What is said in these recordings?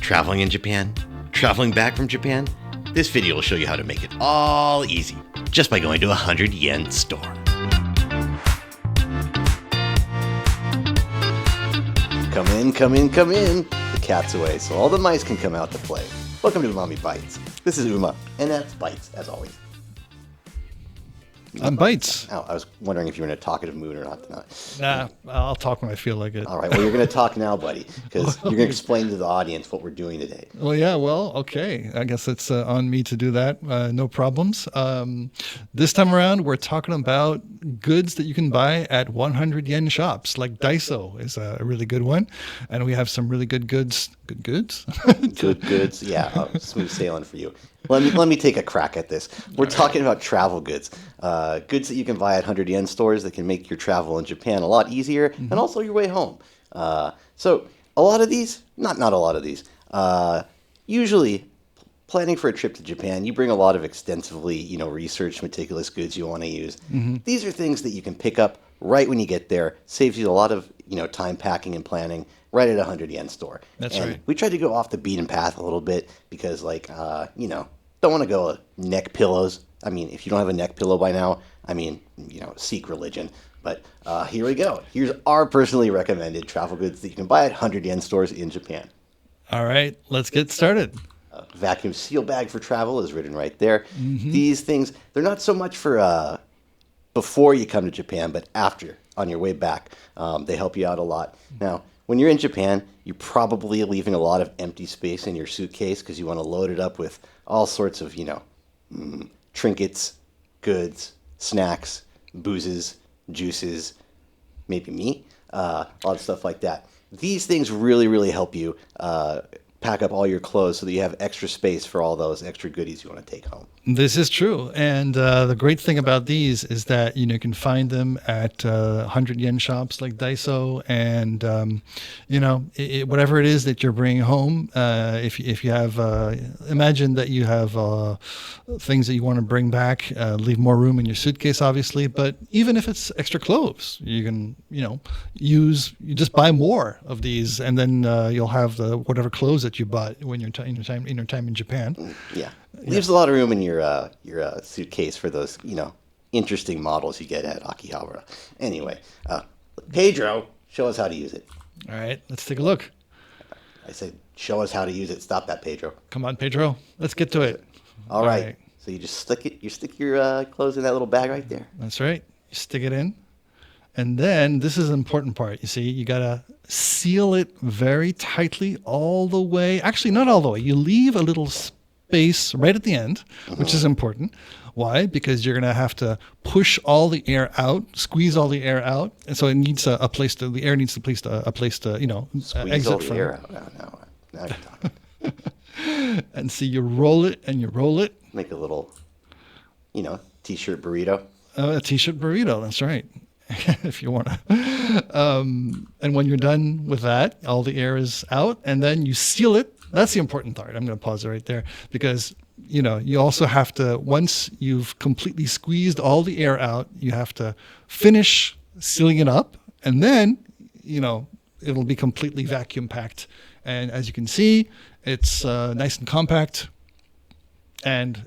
Traveling in Japan? Traveling back from Japan? This video will show you how to make it all easy just by going to a 100 yen store. Come in, come in, come in. The cat's away, so all the mice can come out to play. Welcome to Umami Bytes. This is Uma, and that's Bytes, as always. I'm Bytes. Oh, I was wondering if you were in a talkative mood or not tonight. Nah, I'll talk when I feel like it. All right, well, you're going to talk now, buddy, because you're going to explain to the audience what we're doing today. Well, okay. I guess it's on me to do that. No problems. This time around, we're talking about goods that you can buy at 100 yen shops, like Daiso is a really good one. And we have some really good goods. Good goods? Good goods, yeah. Smooth sailing for you. Let me take a crack at this. We're talking about travel goods. Goods that you can buy at 100 yen stores that can make your travel in Japan a lot easier and also your way home. So a lot of these, not a lot of these, usually planning for a trip to Japan, you bring a lot of extensively, researched, meticulous goods you want to use. These are things that you can pick up right when you get there. Saves you a lot of, time packing and planning right at a 100 yen store. That's and right. We tried to go off the beaten path a little bit because, don't want to go neck pillows. I mean, if you don't have a neck pillow by now, seek religion. But here we go. Here's our personally recommended travel goods that you can buy at 100 yen stores in Japan. All right, let's get started. Vacuum seal bag for travel is written right there. These things, they're not so much for before you come to Japan, but after, on your way back. They help you out a lot. Now, when you're in Japan, you're probably leaving a lot of empty space in your suitcase because you want to load it up with all sorts of, trinkets, goods, snacks, boozes, juices, maybe meat, a lot of stuff like that. These things really, really help you pack up all your clothes so that you have extra space for all those extra goodies you want to take home. This is true. And the great thing about these is that, you can find them at 100 yen shops like Daiso. And, whatever it is that you're bringing home, if you have, imagine that you have things that you want to bring back, leave more room in your suitcase, obviously. But even if it's extra clothes, you can, you just buy more of these. And then you'll have the whatever clothes that you bought when you're in your time in Japan. Yeah. Leaves a lot of room in your suitcase for those, interesting models you get at Akihabara. Anyway, Pedro, show us how to use it. All right, let's take a look. I said, show us how to use it. Stop that, Pedro. Come on, Pedro. Let's get to it. All right. So you just stick your clothes in that little bag right there. That's right. You stick it in. And then this is an important part. You see, you got to seal it very tightly all the way. Actually, not all the way. You leave a little space right at the end, which is important. Why? Because you're going to have to push all the air out, squeeze all the air out. And so it needs a place to, the air needs a place to Squeeze exit all the from. air out. Now you're talking. And see, you roll it and you roll it. Make a little, t-shirt burrito. A t-shirt burrito. That's right. If you want to. And when you're done with that, all the air is out, and then you seal it. That's the important part. I'm going to pause it right there because, you also have to, once you've completely squeezed all the air out, you have to finish sealing it up, and then, it'll be completely vacuum packed. And as you can see, it's nice and compact, and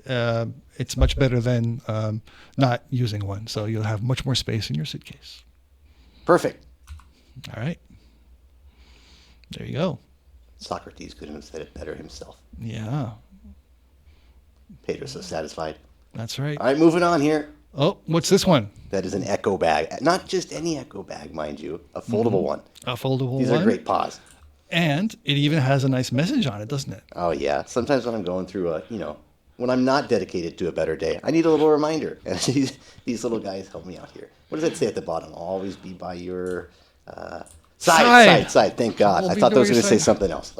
it's much better than not using one. So you'll have much more space in your suitcase. Perfect. All right. There you go. Socrates couldn't have said it better himself. Yeah. Pedro's so satisfied. That's right. All right, moving on here. Oh, what's this one? That is an echo bag. Not just any echo bag, mind you. A foldable one. A foldable one. These are great paws. And it even has a nice message on it, doesn't it? Oh, yeah. Sometimes when I'm going through when I'm not dedicated to a better day, I need a little reminder. And these little guys help me out here. What does it say at the bottom? Always be by your side. Thank God. I thought that was going to say something else.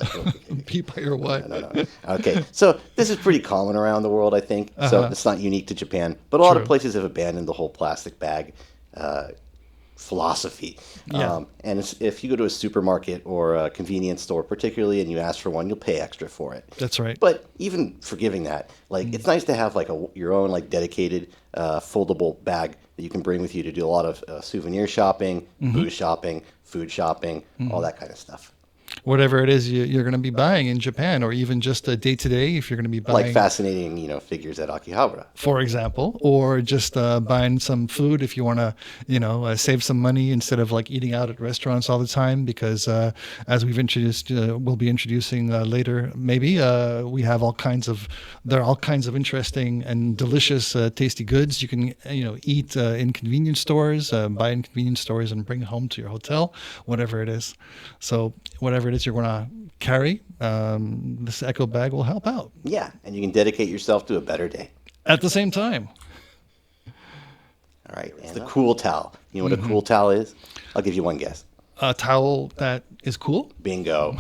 Be by your what? No. Okay. So this is pretty common around the world, I think. So it's not unique to Japan. But a lot of places have abandoned the whole plastic bag philosophy. Yeah. And if you go to a supermarket or a convenience store, particularly, and you ask for one, you'll pay extra for it. That's right. But even forgiving that, it's nice to have your own dedicated foldable bag that you can bring with you to do a lot of souvenir shopping, booze shopping, food shopping, all that kind of stuff. whatever it is you're going to be buying in Japan, or even just a day to day if you're going to be buying, like fascinating, figures at Akihabara. for example, or just buying some food if you want to, save some money instead of like eating out at restaurants all the time. Because as we'll be introducing later, maybe we have there are all kinds of interesting and delicious, tasty goods you can, eat in convenience stores, buy in convenience stores, and bring home to your hotel, whatever it is. So whatever it is you're going to carry, this Echo bag will help out. Yeah, and you can dedicate yourself to a better day. At the same time. All right, and the cool towel. You know what a cool towel is? I'll give you one guess. A towel that is cool? Bingo.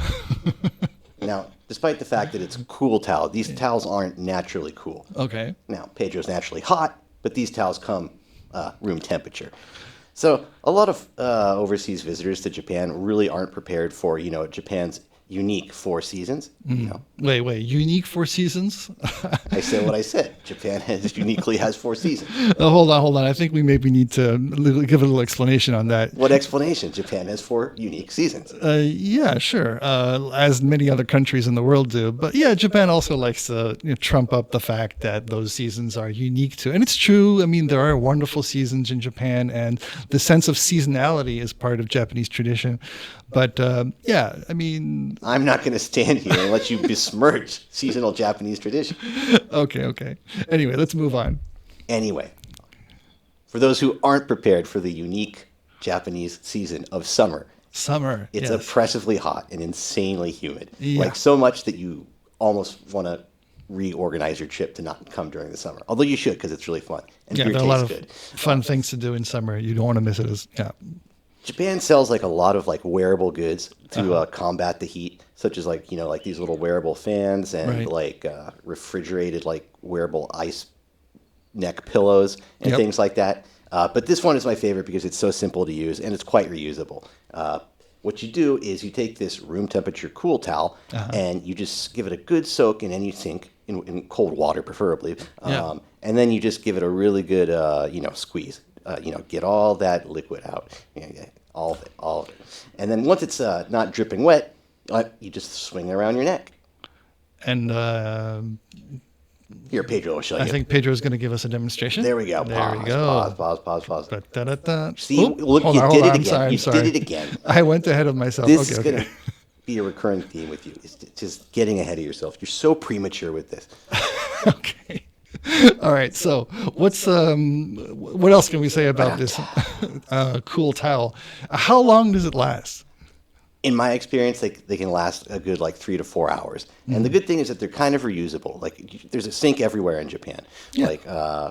Now, despite the fact that it's a cool towel, these towels aren't naturally cool. Okay. Now, Pedro's naturally hot, but these towels come room temperature. So a lot of overseas visitors to Japan really aren't prepared for, Japan's unique 4 seasons. Wait, unique 4 seasons? I said what I said. Japan uniquely has 4 seasons. Hold on. I think we maybe need to give a little explanation on that. What explanation? Japan has 4 unique seasons. Yeah, sure. As many other countries in the world do. But yeah, Japan also likes to trump up the fact that those seasons are unique to. And it's true. I mean, there are wonderful seasons in Japan, and the sense of seasonality is part of Japanese tradition. But yeah, I mean... I'm not going to stand here and let you besmirch seasonal Japanese tradition. Okay. Anyway, let's move on. Anyway, for those who aren't prepared for the unique Japanese season of summer, it's oppressively hot and insanely humid. Yeah. Like so much that you almost want to reorganize your trip to not come during the summer. Although you should, because it's really fun. And Yeah, beer there are a lot of tastes good. fun things to do in summer. You don't want to miss it. Japan sells like a lot of like wearable goods to combat the heat, such as like these little wearable fans and like refrigerated like wearable ice neck pillows and things like that. But this one is my favorite because it's so simple to use and it's quite reusable. What you do is you take this room temperature cool towel and you just give it a good soak in any sink in cold water, preferably, and then you just give it a really good squeeze. Get all that liquid out, all of it. And then once it's not dripping wet, you just swing it around your neck. And here, Pedro will show you. I think Pedro's going to give us a demonstration. There we go. Pause. Da-da-da. See, look, you did it again. You did it again. I went ahead of myself. This is going to be a recurring theme with you. It's just getting ahead of yourself. You're so premature with this. Okay. All right. So what else can we say about this cool towel? How long does it last? In my experience, they can last a good 3 to 4 hours. And the good thing is that they're kind of reusable. Like there's a sink everywhere in Japan. Yeah.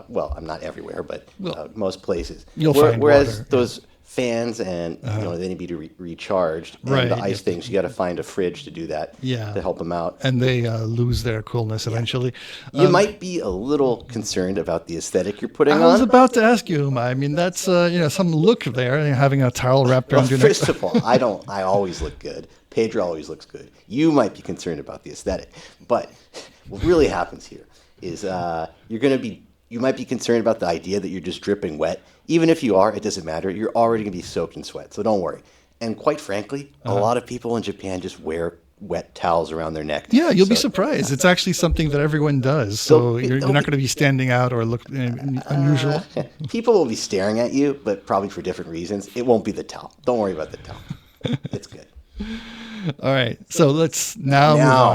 I'm not everywhere, but most places. You'll find whereas water. those fans and they need to be recharged. And the ice things, you got to find a fridge to do that. To help them out. And they lose their coolness eventually. You might be a little concerned about the aesthetic you're putting on. I was about to ask you, Uma. I mean, that's some look there, having a towel wrapped around your neck. First of all, I always look good. Pedro always looks good. You might be concerned about the aesthetic, but what really happens here is you might be concerned about the idea that you're just dripping wet. Even if you are, it doesn't matter. You're already going to be soaked in sweat, so don't worry. And quite frankly, a lot of people in Japan just wear wet towels around their neck. Yeah, you'll be surprised. It's actually something that everyone does. So you're not going to be standing out or look unusual. People will be staring at you, but probably for different reasons. It won't be the towel. Don't worry about the towel. It's good. All right, so let's now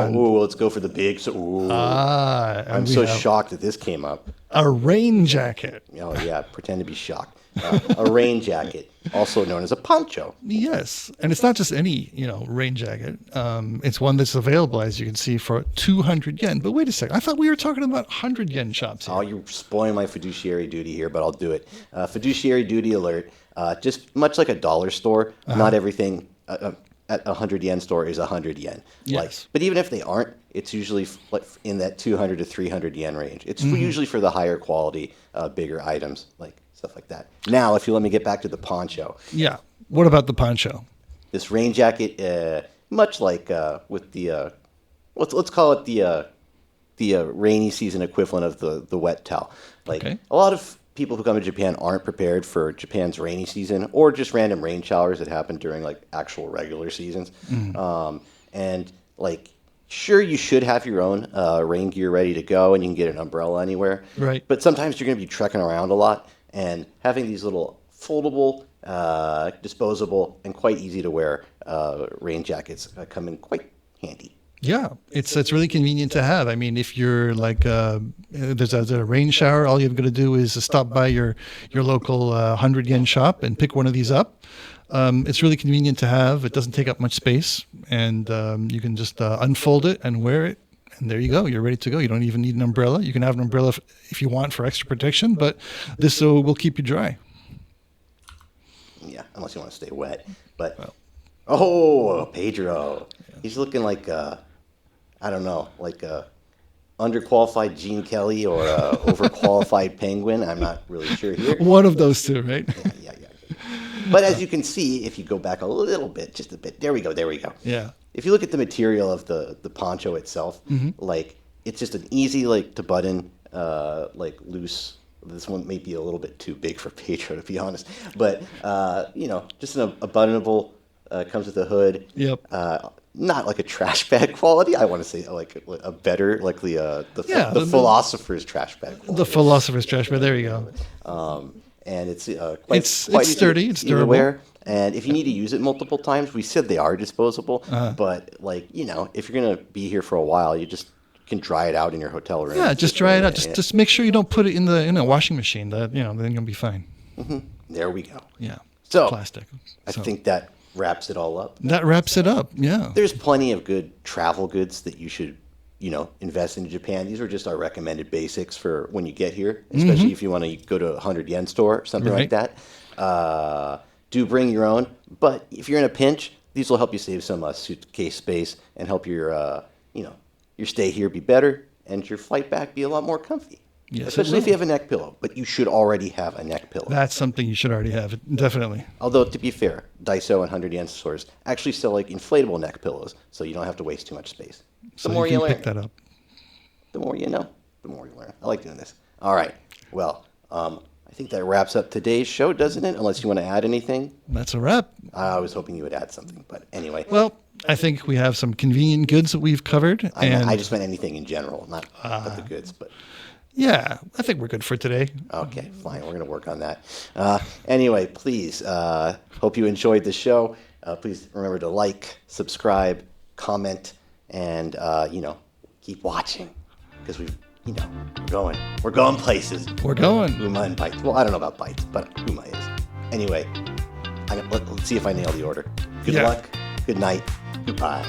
move on. Let's go for the big. I'm so shocked that this came up. A rain jacket. Oh yeah, pretend to be shocked. A rain jacket, also known as a poncho. Yes, and it's not just any rain jacket. It's one that's available, as you can see, for 200 yen. But wait a second, I thought we were talking about 100 yen shops here. Oh, you're spoiling my fiduciary duty here, but I'll do it. Fiduciary duty alert. Just much like a dollar store, not everything at a 100 yen store is 100 yen. Yes. But even if they aren't, it's usually in that 200 to 300 yen range. It's usually for the higher quality, bigger items, like stuff like that. Now, if you let me get back to the poncho. Yeah. What about the poncho? This rain jacket, much like with the, let's call it the rainy season equivalent of the wet towel. A lot of people who come to Japan aren't prepared for Japan's rainy season or just random rain showers that happen during like actual regular seasons. And like, sure, you should have your own rain gear ready to go, and you can get an umbrella anywhere. Right. But sometimes you're going to be trekking around a lot, and having these little foldable, disposable, and quite easy to wear rain jackets come in quite handy. Yeah, it's really convenient to have. I mean, if you're like there's a rain shower, all you've got to do is stop by your local 100 yen shop and pick one of these up. It's really convenient to have. It doesn't take up much space, and you can just unfold it and wear it. And there you go. You're ready to go. You don't even need an umbrella. You can have an umbrella if you want for extra protection, but this will keep you dry. Yeah, unless you want to stay wet. But oh, Pedro, he's looking like I don't know, like a underqualified Gene Kelly or a overqualified Penguin. I'm not really sure here. One of those two, right? Yeah. But as you can see, if you go back a little bit, just a bit, there we go. Yeah. If you look at the material of the poncho itself, like it's just an easy like to button, like loose. This one may be a little bit too big for Pedro, to be honest. But just a buttonable. Comes with a hood. Yep. Not like a trash bag quality. I want to say like a better, like the philosopher's trash bag quality. The philosopher's trash bag. There you go. And it's quite It's sturdy. It's durable. Wear. And if you need to use it multiple times, we said they are disposable. But like if you're gonna be here for a while, you just can dry it out in your hotel room. Yeah, just dry it out. Just make sure you don't put it in the washing machine. Then you'll be fine. There we go. Yeah. So plastic. I think that wraps it all up. That wraps it up. Yeah. There's plenty of good travel goods that you should, invest in Japan. These are just our recommended basics for when you get here, especially if you want to go to a 100 yen store or something like that. Do bring your own, but if you're in a pinch, these will help you save some suitcase space and help your stay here be better and your flight back be a lot more comfy. Yes, especially if you have a neck pillow, but you should already have a neck pillow. That's something you should already have, definitely. Although, to be fair, Daiso and 100 yen stores actually sell like inflatable neck pillows, so you don't have to waste too much space. So the more you learn, pick that up. The more you know, the more you learn. I like doing this. All right. Well, I think that wraps up today's show, doesn't it? Unless you want to add anything. That's a wrap. I was hoping you would add something, but anyway. Well, I think we have some convenient goods that we've covered. I just meant anything in general, not the goods, but. Yeah, I think we're good for today. Okay, fine. We're going to work on that. Anyway, please, hope you enjoyed the show. Please remember to like, subscribe, comment, and, keep watching because we're going places. We're going. Uma and Bytes. Well, I don't know about Bytes, but Uma is. Anyway, let's see if I nail the order. Good luck. Good night. Goodbye.